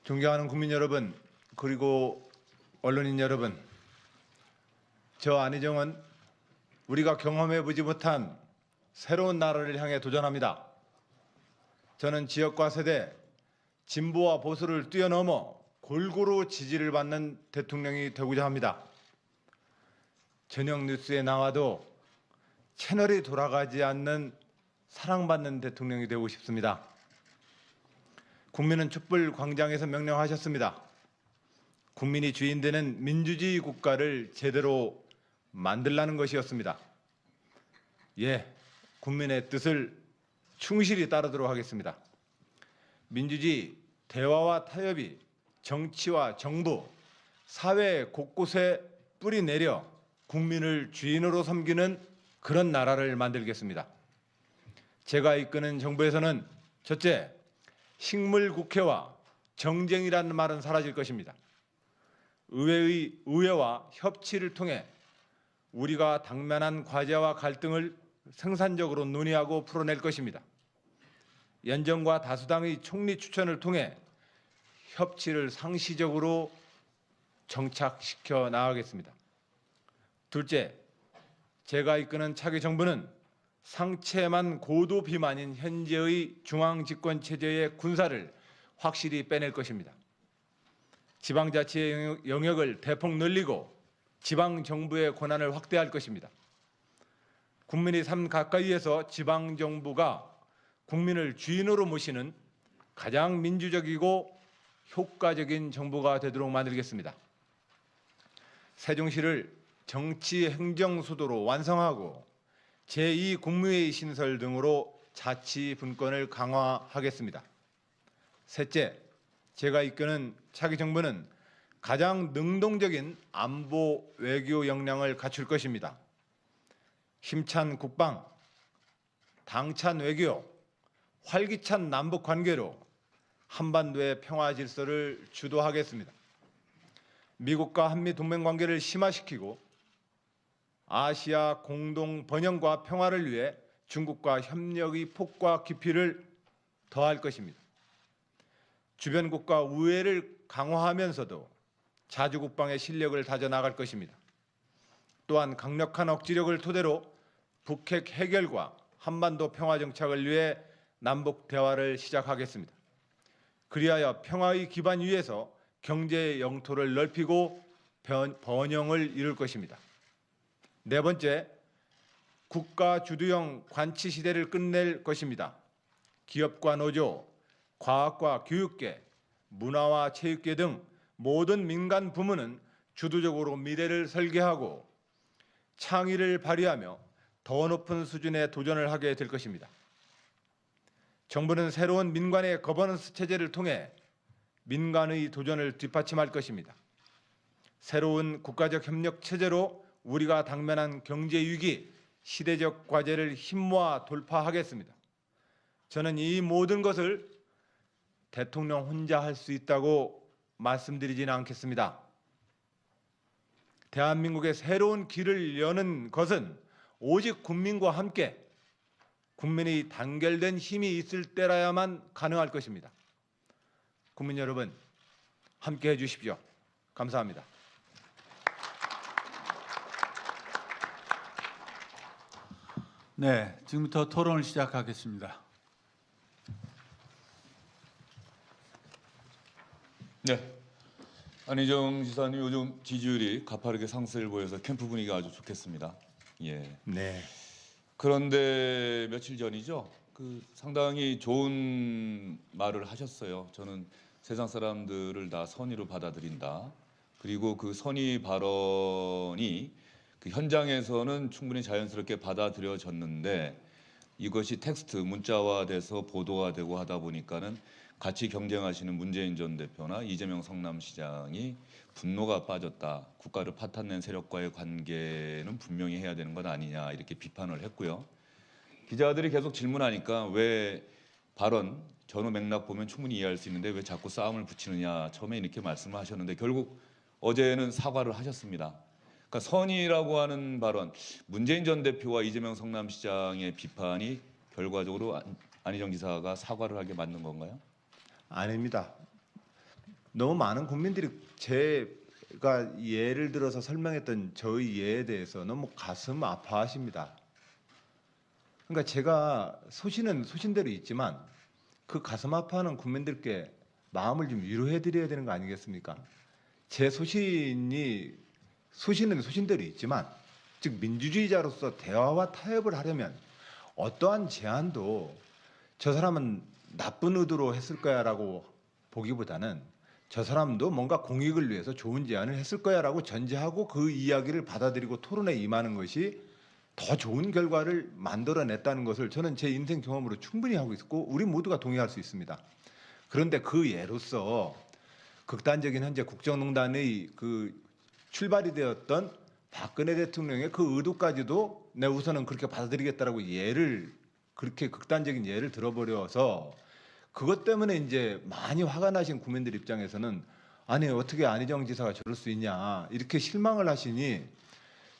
존경하는 국민 여러분, 그리고 언론인 여러분, 저 안희정은 우리가 경험해보지 못한 새로운 나라를 향해 도전합니다. 저는 지역과 세대, 진보와 보수를 뛰어넘어 골고루 지지를 받는 대통령이 되고자 합니다. 저녁 뉴스에 나와도 채널이 돌아가지 않는 사랑받는 대통령이 되고 싶습니다. 국민은 촛불 광장에서 명령하셨습니다. 국민이 주인 되는 민주주의 국가를 제대로 만들라는 것이었습니다. 예, 국민의 뜻을 충실히 따르도록 하겠습니다. 민주주의, 대화와 타협이 정치와 정부, 사회 곳곳에 뿌리 내려 국민을 주인으로 섬기는 그런 나라를 만들겠습니다. 제가 이끄는 정부에서는 첫째, 식물국회와 정쟁이라는 말은 사라질 것입니다. 의회와 협치를 통해 우리가 당면한 과제와 갈등을 생산적으로 논의하고 풀어낼 것입니다. 연정과 다수당의 총리 추천을 통해 협치를 상시적으로 정착시켜 나가겠습니다. 둘째, 제가 이끄는 차기 정부는 상체만 고도 비만인 현재의 중앙집권체제의 군사를 확실히 빼낼 것입니다. 지방자치의 영역을 대폭 늘리고 지방정부의 권한을 확대할 것입니다. 국민의 삶 가까이에서 지방정부가 국민을 주인으로 모시는 가장 민주적이고 효과적인 정부가 되도록 만들겠습니다. 세종시를 정치 행정 수도로 완성하고 제2 국무회의 신설 등으로 자치 분권을 강화하겠습니다. 셋째, 제가 이끄는 차기 정부는 가장 능동적인 안보 외교 역량을 갖출 것입니다. 힘찬 국방, 당찬 외교, 활기찬 남북 관계로 한반도의 평화 질서를 주도하겠습니다. 미국과 한미 동맹 관계를 심화시키고 아시아 공동 번영과 평화를 위해 중국과 협력의 폭과 깊이를 더할 것입니다. 주변국가 우회를 강화하면서도 자주국방의 실력을 다져나갈 것입니다. 또한 강력한 억지력을 토대로 북핵 해결과 한반도 평화 정착을 위해 남북 대화를 시작하겠습니다. 그리하여 평화의 기반 위에서 경제 영토를 넓히고 번영을 이룰 것입니다. 네 번째, 국가 주도형 관치 시대를 끝낼 것입니다. 기업과 노조, 과학과 교육계, 문화와 체육계 등 모든 민간 부문은 주도적으로 미래를 설계하고 창의를 발휘하며 더 높은 수준의 도전을 하게 될 것입니다. 정부는 새로운 민간의 거버넌스 체제를 통해 민간의 도전을 뒷받침할 것입니다. 새로운 국가적 협력 체제로 우리가 당면한 경제 위기, 시대적 과제를 힘모아 돌파하겠습니다. 저는 이 모든 것을 대통령 혼자 할 수 있다고 말씀드리지는 않겠습니다. 대한민국의 새로운 길을 여는 것은 오직 국민과 함께 국민의 단결된 힘이 있을 때라야만 가능할 것입니다. 국민 여러분, 함께 해주십시오. 감사합니다. 네, 지금부터 토론을 시작하겠습니다. 네, 안희정 지사님 요즘 지지율이 가파르게 상승을 보여서 캠프 분위기가 아주 좋겠습니다. 예. 네. 그런데 며칠 전이죠. 상당히 좋은 말을 하셨어요. 저는 세상 사람들을 다 선의로 받아들인다. 그리고 그 선의 발언이 그 현장에서는 충분히 자연스럽게 받아들여졌는데 이것이 텍스트 문자화돼서 보도가 되고 하다 보니까는 같이 경쟁하시는 문재인 전 대표나 이재명 성남시장이 분노가 빠졌다. 국가를 파탄낸 세력과의 관계는 분명히 해야 되는 것 아니냐 이렇게 비판을 했고요. 기자들이 계속 질문하니까 왜 발언 전후 맥락 보면 충분히 이해할 수 있는데 왜 자꾸 싸움을 붙이느냐 처음에 이렇게 말씀을 하셨는데 결국 어제는 사과를 하셨습니다. 그러니까 선의라고 하는 발언, 문재인 전 대표와 이재명 성남시장의 비판이 결과적으로 안희정 지사가 사과를 하게 만든 건가요? 아닙니다. 너무 많은 국민들이 제가 예를 들어서 설명했던 저희 예에 대해서 너무 가슴 아파하십니다. 그러니까 제가 소신은 소신대로 있지만 그 가슴 아파하는 국민들께 마음을 좀 위로해 드려야 되는 거 아니겠습니까? 제 소신은 소신대로 있지만 즉 민주주의자로서 대화와 타협을 하려면 어떠한 제안도 저 사람은 나쁜 의도로 했을 거야라고 보기보다는 저 사람도 뭔가 공익을 위해서 좋은 제안을 했을 거야라고 전제하고 그 이야기를 받아들이고 토론에 임하는 것이 더 좋은 결과를 만들어냈다는 것을 저는 제 인생 경험으로 충분히 하고 있고 우리 모두가 동의할 수 있습니다. 그런데 그 예로서 극단적인 현재 국정농단의 그 출발이 되었던 박근혜 대통령의 그 의도까지도 내 우선은 그렇게 받아들이겠다라고 그렇게 극단적인 예를 들어버려서 그것 때문에 이제 많이 화가 나신 국민들 입장에서는 아니 어떻게 안희정 지사가 저럴 수 있냐 이렇게 실망을 하시니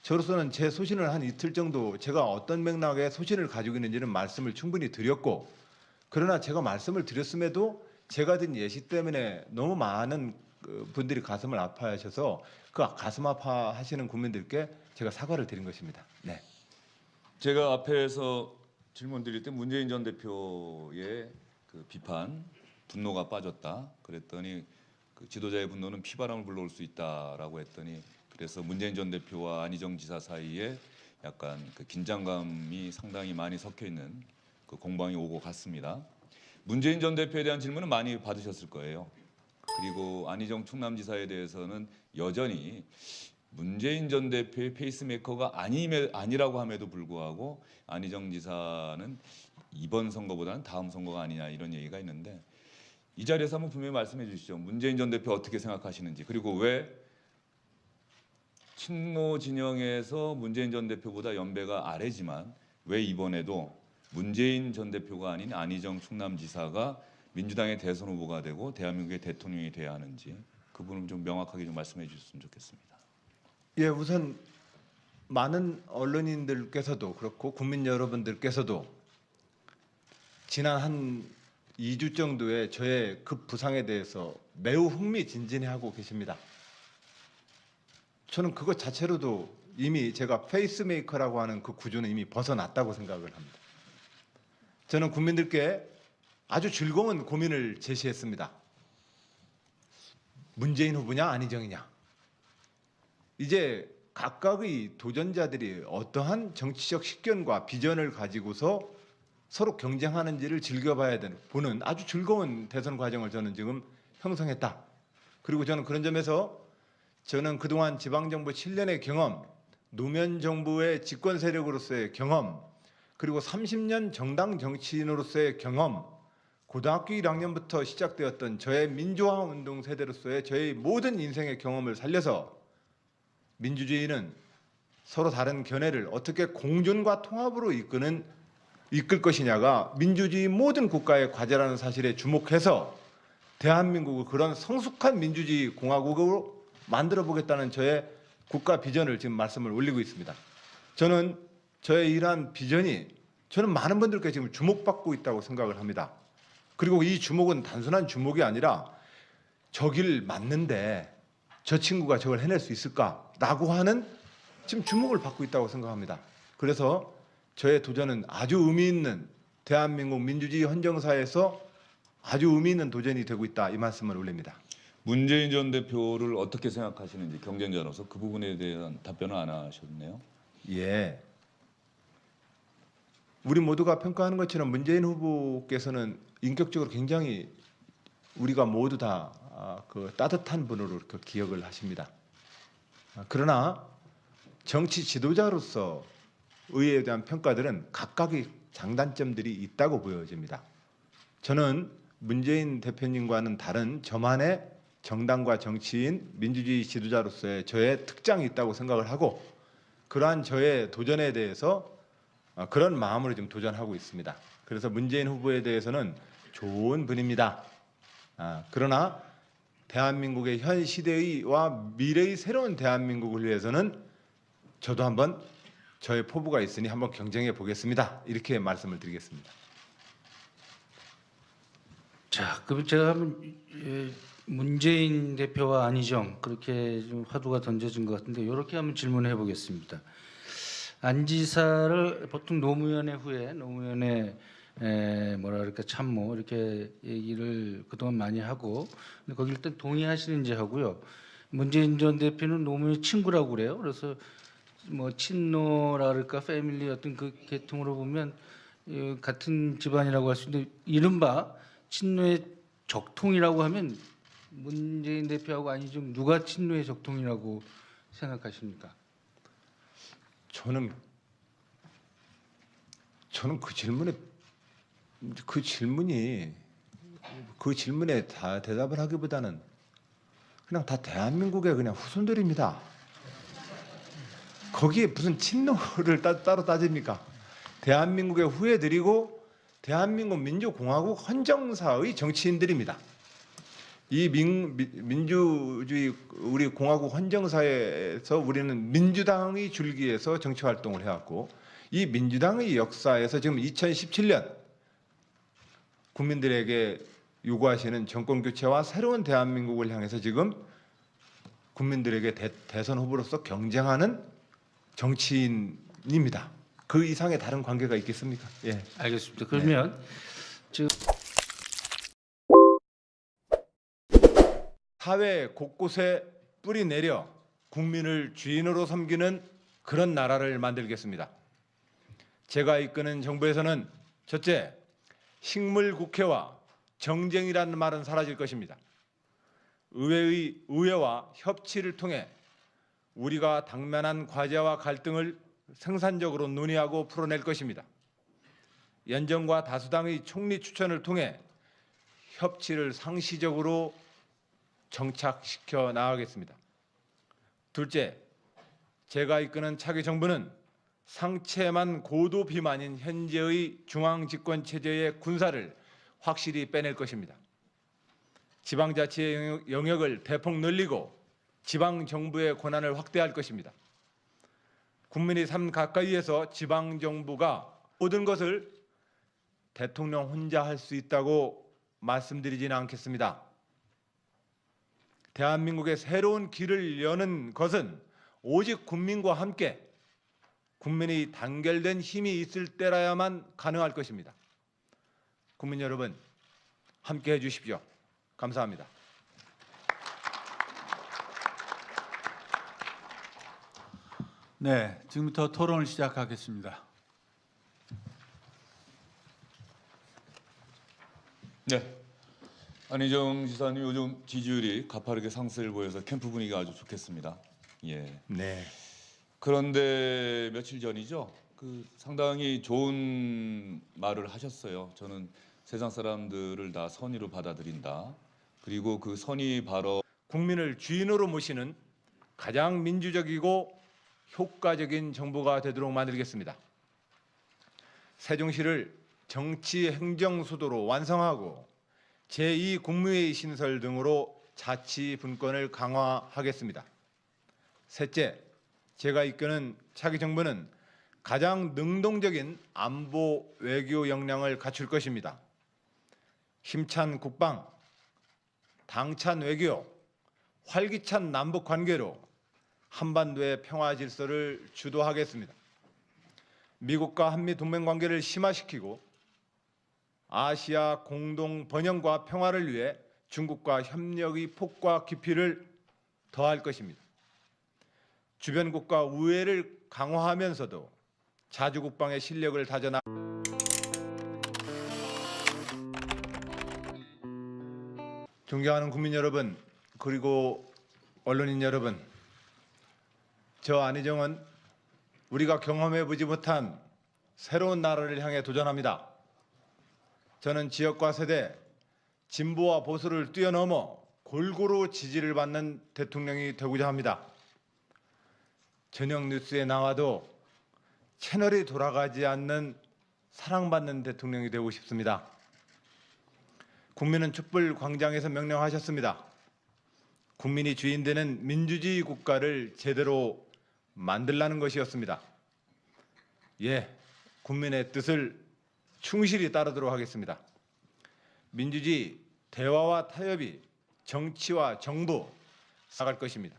저로서는 제 소신을 한 이틀 정도 제가 어떤 맥락의 소신을 가지고 있는지는 말씀을 충분히 드렸고 그러나 제가 말씀을 드렸음에도 제가 든 예시 때문에 너무 많은 분들이 가슴을 아파하셔서 그 가슴 아파하시는 국민들께 제가 사과를 드린 것입니다. 네. 제가 앞에서 질문 드릴 때 문재인 전 대표의 그 비판, 분노가 빠졌다. 그랬더니 그 지도자의 분노는 피바람을 불러올 수 있다라고 했더니 그래서 문재인 전 대표와 안희정 지사 사이에 약간 그 긴장감이 상당히 많이 섞여 있는 그 공방이 오고 갔습니다. 문재인 전 대표에 대한 질문은 많이 받으셨을 거예요. 그리고 안희정 충남지사에 대해서는 여전히 문재인 전 대표의 페이스메이커가 아니라고 함에도 불구하고 안희정 지사는 이번 선거보다는 다음 선거가 아니냐 이런 얘기가 있는데 이 자리에서 한번 분명히 말씀해 주시죠. 문재인 전 대표 어떻게 생각하시는지 그리고 왜 친노 진영에서 문재인 전 대표보다 연배가 아래지만 왜 이번에도 문재인 전 대표가 아닌 안희정 충남지사가 민주당의 대선 후보가 되고 대한민국의 대통령이 돼야 하는지 그 부분을 좀 명확하게 좀 말씀해 주셨으면 좋겠습니다. 예, 우선 많은 언론인들께서도 그렇고 국민 여러분들께서도 지난 한 2주 정도의 저의 급 부상에 대해서 매우 흥미진진해하고 계십니다. 저는 그것 자체로도 이미 제가 페이스메이커라고 하는 그 구조는 이미 벗어났다고 생각을 합니다. 저는 국민들께 아주 즐거운 고민을 제시했습니다. 문재인 후보냐 안희정이냐. 이제 각각의 도전자들이 어떠한 정치적 식견과 비전을 가지고서 서로 경쟁하는지를 즐겨봐야 보는 아주 즐거운 대선 과정을 저는 지금 형성했다. 그리고 저는 그런 점에서 저는 그동안 지방정부 7년의 경험, 노무현 정부의 집권 세력으로서의 경험, 그리고 30년 정당 정치인으로서의 경험, 고등학교 1학년부터 시작되었던 저의 민주화 운동 세대로서의 저의 모든 인생의 경험을 살려서 민주주의는 서로 다른 견해를 어떻게 공존과 통합으로 이끌 것이냐가 민주주의 모든 국가의 과제라는 사실에 주목해서 대한민국을 그런 성숙한 민주주의 공화국으로 만들어 보겠다는 저의 국가 비전을 지금 말씀을 올리고 있습니다. 저는 저의 이러한 비전이 저는 많은 분들께 지금 주목받고 있다고 생각을 합니다. 그리고 이 주목은 단순한 주목이 아니라 저길 맞는데 저 친구가 저걸 해낼 수 있을까라고 하는 지금 주목을 받고 있다고 생각합니다. 그래서 저의 도전은 아주 의미 있는 대한민국 민주주의 헌정사에서 아주 의미 있는 도전이 되고 있다 이 말씀을 올립니다. 문재인 전 대표를 어떻게 생각하시는지 경쟁자로서 그 부분에 대한 답변을 안 하셨네요. 예. 우리 모두가 평가하는 것처럼 문재인 후보께서는 인격적으로 굉장히 우리가 모두 다 그 따뜻한 분으로 이렇게 기억을 하십니다. 그러나 정치 지도자로서 의회에 대한 평가들은 각각의 장단점들이 있다고 보여집니다. 저는 문재인 대표님과는 다른 저만의 정당과 정치인, 민주주의 지도자로서의 저의 특장이 있다고 생각을 하고 그러한 저의 도전에 대해서 그런 마음으로 지금 도전하고 있습니다. 그래서 문재인 후보에 대해서는 좋은 분입니다. 그러나 대한민국의 현 시대와 미래의 새로운 대한민국을 위해서는 저도 한번 저의 포부가 있으니 한번 경쟁해 보겠습니다. 이렇게 말씀을 드리겠습니다. 자, 그럼 제가 한번 문재인 대표와 안희정 그렇게 좀 화두가 던져진 것 같은데 이렇게 한번 질문해 보겠습니다. 안 지사를 보통 노무현의 후에 노무현의 뭐라 그럴까 참모 이렇게 얘기를 그동안 많이 하고 근데 거기 일단 동의하시는지 하고요. 문재인 전 대표는 노무현 친구라고 그래요. 그래서 뭐 친노라 그럴까 패밀리 어떤 그 계통으로 보면 같은 집안이라고 할 수 있는데 이른바 친노의 적통이라고 하면 문재인 대표하고 안희정 누가 친노의 적통이라고 생각하십니까? 저는 그 질문에 다 대답을 하기보다는 그냥 다 대한민국의 그냥 후손들입니다. 거기에 무슨 친노를 따로 따집니까? 대한민국의 후예들이고 대한민국 민주공화국 헌정사의 정치인들입니다. 이 민주주의 우리 공화국 헌정사에서 우리는 민주당의 줄기에서 정치 활동을 해왔고 이 민주당의 역사에서 지금 2017년 국민들에게 요구하시는 정권 교체와 새로운 대한민국을 향해서 지금 국민들에게 대선 후보로서 경쟁하는 정치인입니다. 그 이상의 다른 관계가 있겠습니까? 예. 알겠습니다. 그러면 사회 곳곳에 뿌리 내려 국민을 주인으로 섬기는 그런 나라를 만들겠습니다. 제가 이끄는 정부에서는 첫째, 식물국회와 정쟁이라는 말은 사라질 것입니다. 의회와 협치를 통해 우리가 당면한 과제와 갈등을 생산적으로 논의하고 풀어낼 것입니다. 연정과 다수당의 총리 추천을 통해 협치를 상시적으로 정착시켜 나가겠습니다. 둘째, 제가 이끄는 차기 정부는 상체만 고도 비만인 현재의 중앙 집권 체제의 군사를 확실히 빼낼 것입니다. 지방자치의 영역을 대폭 늘리고 지방 정부의 권한을 확대할 것입니다. 국민의 삶 가까이에서 지방 정부가 모든 것을 대통령 혼자 할 수 있다고 말씀드리지는 않겠습니다. 대한민국의 새로운 길을 여는 것은 오직 국민과 함께 국민의 단결된 힘이 있을 때라야만 가능할 것입니다. 국민 여러분, 함께해 주십시오. 감사합니다. 네, 지금부터 토론을 시작하겠습니다. 네. 안희정 지사님 요즘 지지율이 가파르게 상승을 보여서 캠프 분위기가 아주 좋겠습니다. 예. 네. 그런데 며칠 전이죠. 그 상당히 좋은 말을 하셨어요. 저는 세상 사람들을 다 선의로 받아들인다. 그리고 그 선의 발언 국민을 주인으로 모시는 가장 민주적이고 효과적인 정부가 되도록 만들겠습니다. 세종시를 정치 행정 수도로 완성하고 제2 국무회의 신설 등으로 자치 분권을 강화하겠습니다. 셋째, 제가 이끄는 차기 정부는 가장 능동적인 안보 외교 역량을 갖출 것입니다. 힘찬 국방, 당찬 외교, 활기찬 남북 관계로 한반도의 평화 질서를 주도하겠습니다. 미국과 한미 동맹 관계를 심화시키고 아시아 공동 번영과 평화를 위해 중국과 협력의 폭과 깊이를 더할 것입니다. 주변국가 우애를 강화하면서도 자주국방의 실력을 다져나 존경하는 국민 여러분 그리고 언론인 여러분, 저 안희정은 우리가 경험해보지 못한 새로운 나라를 향해 도전합니다. 저는 지역과 세대, 진보와 보수를 뛰어넘어 골고루 지지를 받는 대통령이 되고자 합니다. 저녁 뉴스에 나와도 채널이 돌아가지 않는 사랑받는 대통령이 되고 싶습니다. 국민은 촛불 광장에서 명령하셨습니다. 국민이 주인 되는 민주주의 국가를 제대로 만들라는 것이었습니다. 예, 국민의 뜻을 충실히 따르도록 하겠습니다. 민주주의, 대화와 타협이 정치와 정부 나갈 것입니다.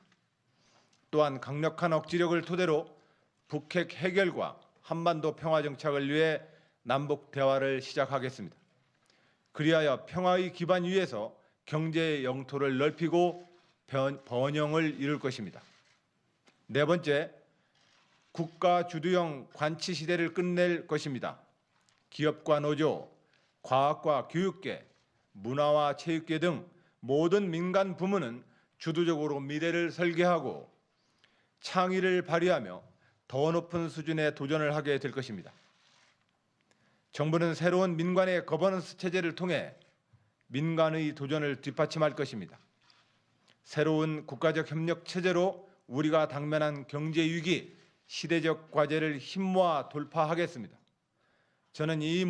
또한 강력한 억지력을 토대로 북핵 해결과 한반도 평화 정착을 위해 남북 대화를 시작하겠습니다. 그리하여 평화의 기반 위에서 경제의 영토를 넓히고 번영을 이룰 것입니다. 네 번째, 국가 주도형 관치 시대를 끝낼 것입니다. 기업과 노조, 과학과 교육계, 문화와 체육계 등 모든 민간 부문은 주도적으로 미래를 설계하고 창의를 발휘하며 더 높은 수준의 도전을 하게 될 것입니다. 정부는 새로운 민간의 거버넌스 체제를 통해 민간의 도전을 뒷받침할 것입니다. 새로운 국가적 협력 체제로 우리가 당면한 경제 위기, 시대적 과제를 힘모아 돌파하겠습니다. 저는 이